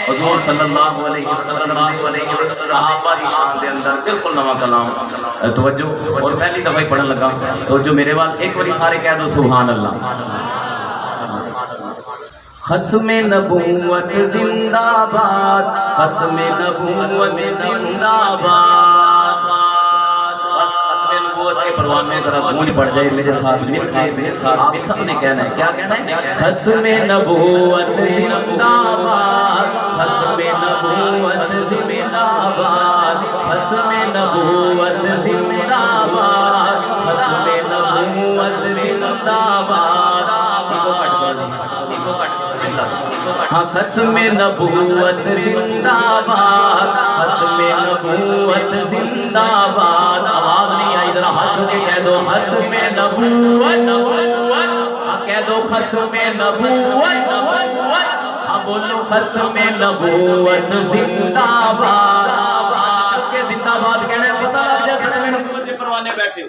حضور صلی اللہ علیہ وسلم صحابہ کی شان دے اندر بالکل نواں کلام توجہ اور پہلی دفعہ ہی پڑھن لگا توجہ میرے وال ایک باری سارے کہہ دو سبحان اللہ ختم نبوت زندہ باد ختم نبوت زندہ باد بس ختم نبوت کے پروانے ذرا گونج پڑ جائے میرے ساتھ مل کے میرے ساتھ آپ سب نے کہنا ہے کیا کہنا ہے ختم نبوت زندہ باد ختم نبوت زندہ باد ختم نبوت زندہ باد ختم نبوت زندہ باد ختم نبوت زندہ باد ختم نبوت زندہ باد آواز نہیں آئی ذرا ہاتھ کے کہہ دو ختم نبوت کہہ دو ختم نبوت بولو ختم نبوت زندہ باد کے زندہ باد کہنے پتہ لگ جائے ختم نبوت کے پروانے بیٹھے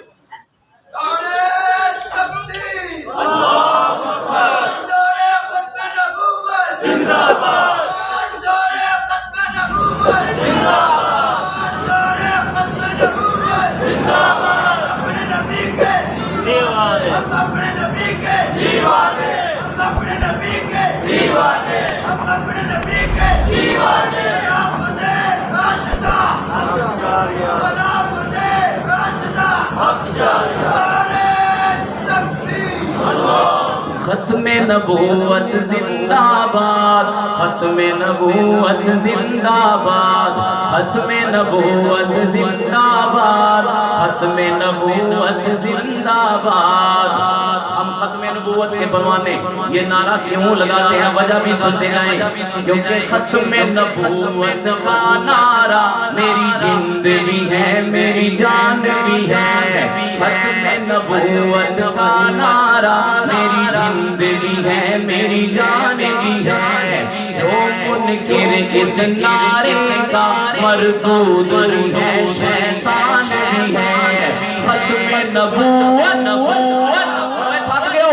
ختم نبوت زندہ باد ختم نبوت زندہ باد ختم نبوت زندہ باد ختم نبوت زندہ باد ہم ختم نبوت کے پروانے یہ نعرہ کیوں لگاتے ہیں وجہ بھی سنتے ہیں کیونکہ ختم نبوت کا نعرہ میری جند بھی ہے میری جان بھی ہے ختم نبوت کا نعرہ میری جند بھی ہے میری جان بھی ہے جو منکر اس نعرے کا مردود ہے شیطان بھی ہے ختم نبوت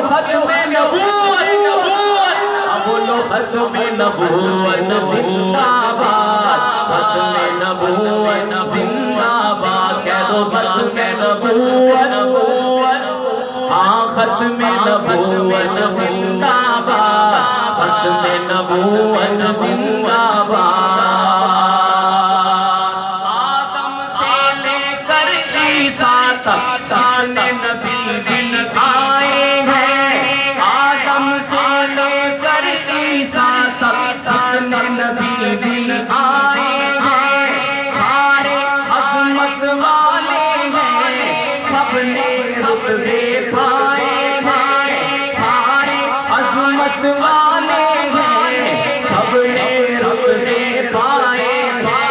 ختم نبوت بولو ختم نبوت زندہ باد ختم نبوت زندہ باد کہہ دو ختم نبوت ہاں ختم نبوت زندہ باد ختم نبوت زندہ باد آدم سے لے کر عیسیٰ تک سارے نبی بن آئے ہیں آدم سے لے کر عیسیٰ تک سارے نبی بن آئے ہیں سارے عظمت والے ہیں سب نے رتبے پائے ہیں سارے عظمت والے ہیں سب نے رتبے پائے ہیں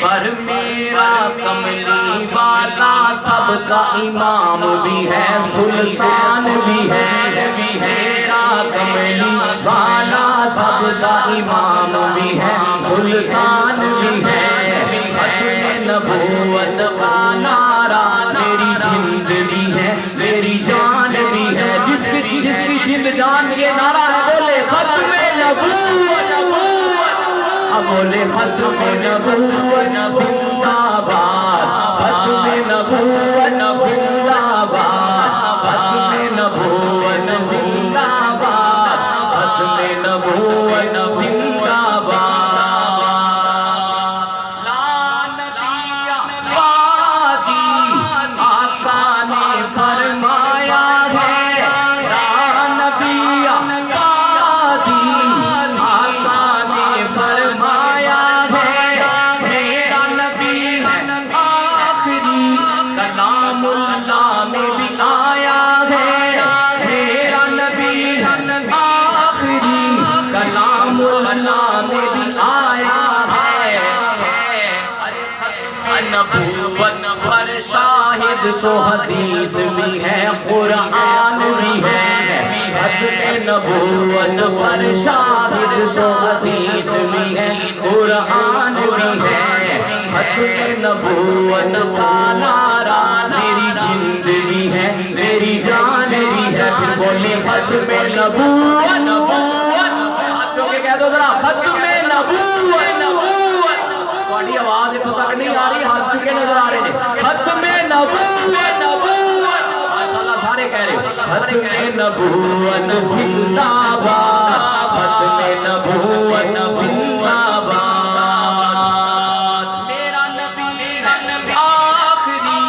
پر میرا کملی والا سب کا امام بھی ہے سلطان بھی ہے میرا کملی والا سب کا امام بھی ہے سلطان بھی ہے ختم نبوت کا نعرہ میری جند بھی ہے میری جان بھی ہے جس کی جند جان کے نعرہ ہے بولے ختم نبوت بولے ختم نبوت زندہ باد ختم نبوت زندہ باد ختم نبوت زندہ باد ختم نبوت زندہ باد لا نبی وادی آقا نے فرمایا ہے لا نبی وادی آقا نے فرمایا ہے میرا نبی آخری کلام اللہ میں بھی آیا ہے میرا نبی آخری کلام اللہ میں بھی آیا ہے نبوت پر شاہد سو حدیث بھی ہے قرآن بھی ہے ختم نبوت پر شاہد سو حدیث بھی ہے قرآن بھی ہے ختم نبوت کا نعرہ میری جند بھی ہے میری جان بھی ہے پھر بولے ختم نبوت دو ذرا ختم نبوت تھوڑی آواز اتوں تک نہیں آ رہی ہاتھ چکے نظر آ رہے ہیں ختم نبوت ماشاءاللہ سارے کہہ رہے ختم نبوت زندہ باد ختم نبوت زندہ باد میرا نبی آخری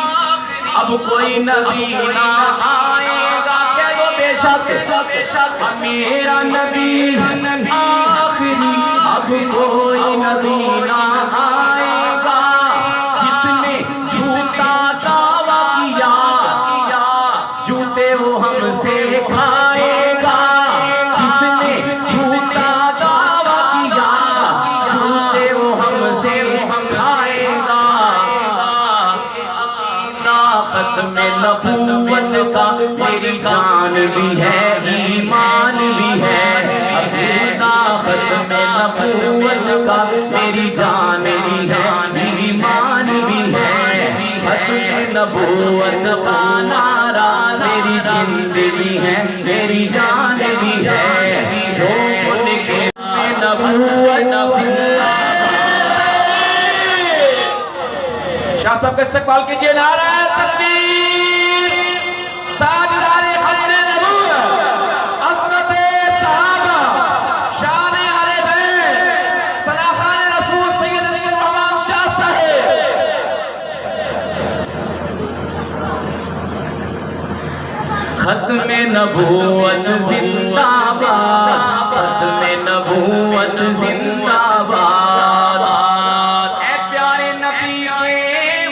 اب کوئی نبی نہ آئے گا کہہ دو بے شک میرا نبی آخری اب کوئی نبی نہ آئے گا جس نے جھوٹا دعویٰ کیا جوتے وہ ہم سے کھائے گا جس نے جھوٹا دعویٰ کیا جوتے وہ ہم سے کھائے گا ختم نبوت کا میری جان بھی ہے ایمان بھی ہے ختم نبوت کا میری جان ایمان بھی ہے ختم نبوت کا نعرہ میری زندگی ہے میری جان بھی ہے جو ان کے نبوت شاہ صاحب کا استقبال کیجئے نعرہ تکبیر تاجدار ختم نبوت عظمت صحابہ شان اہل بیت صلاحان رسول سید علی الرحمن شاہ صاحب ختم نبوت زندہ باد ختم نبوت زندہ باد اے پیارے نبی کے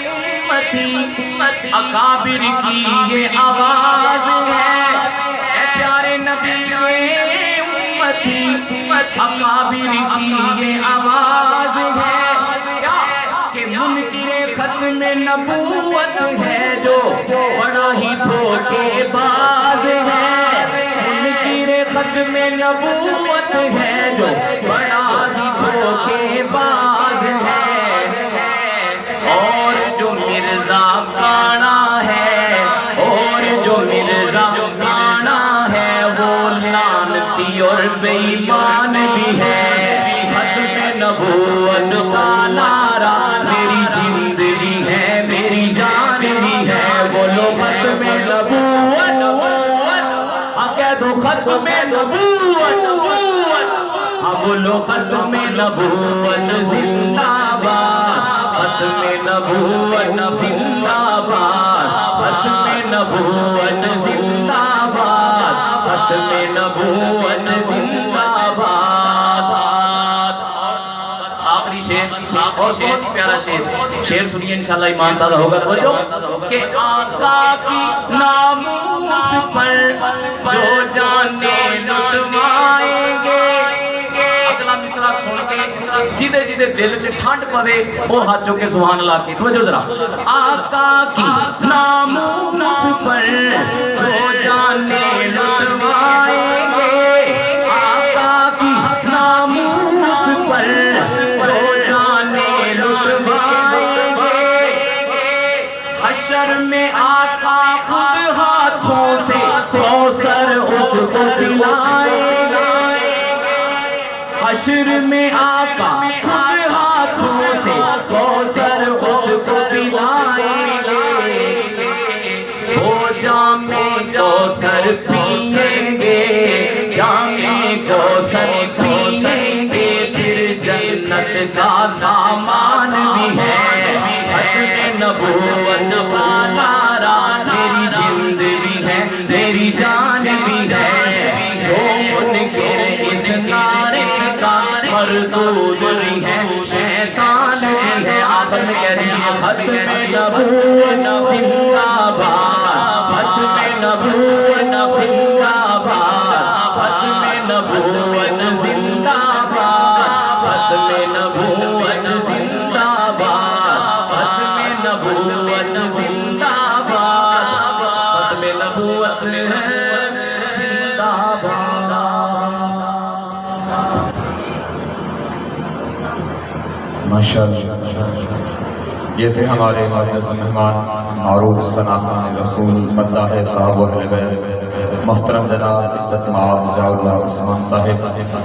امتی اکابر کی یہ آواز ہے اے پیارے نبی کے امتی اکابر کی یہ آواز ہے کہ منکر ختم نبوت ہے جو بڑا ہی دھوکے باز ہے منکر ختم نبوت ہے جو بڑا ہی دھوکے باز ہے اور جو مرزا کانا ہے اور جو مرزا کانا ہے وہ لعنتی اور بے ایمان بھی ہے ختم نبوت کا نعرہ میری زندگی ہے میری جان بھی ہے بولو ختم نبوت کہہ دو ختم نبوت بولو ختم نبوت زندہ باد ختم نبوت زندہ باد ختم نبوت زندہ باد ختم نبوت زندہ باد آخری شعر اور بہت پیارا شعر سنیے انشاءاللہ ایمان تازہ ہوگا توجہ کہ آقا کی ناموس پر جو جانے لٹوائیں گے اگلا مصرع سن کے جدے جدے دل چ ٹھنڈ پوے وہ ہاتھ چوکے سبحان اللہ کی توجہ ذرا آقا کی ناموس پر جو جانے لٹوائیں گے آقا کی ناموس پر جو جانے لٹوائیں گے حشر میں آقا خود ہاتھوں سے کوثر اس کو پلائیں گے حشر میں آقا خود ہاتھوں سے کوثر اس کو پلائیں گے وہ جام کوثر پیئیں گے جام کوثر پیئیں گے پھر جنت کا سامان بھی ہے ختم نبوت کا نعرہ میری زندگی ہے میری جان بھی ہے جو منکر اس نعرے کا مردود بھی ہے شیطان بھی ہے آخر میں کہہ دیجئے ختم نبوت زندہ باد ختم نبوت زندہ باد ختم نبوت زندہ باد ختم نبوت زندہ باد ختم نبوت زندہ باد ختم نبوت زندہ باد ماشاءاللہ یہ تھے ہمارے معزز مہمان معروف ثناخان رسول مداح صاحب و اہل بیت محترم جناب عزت مآب ضیاء اللہ عثمان صاحب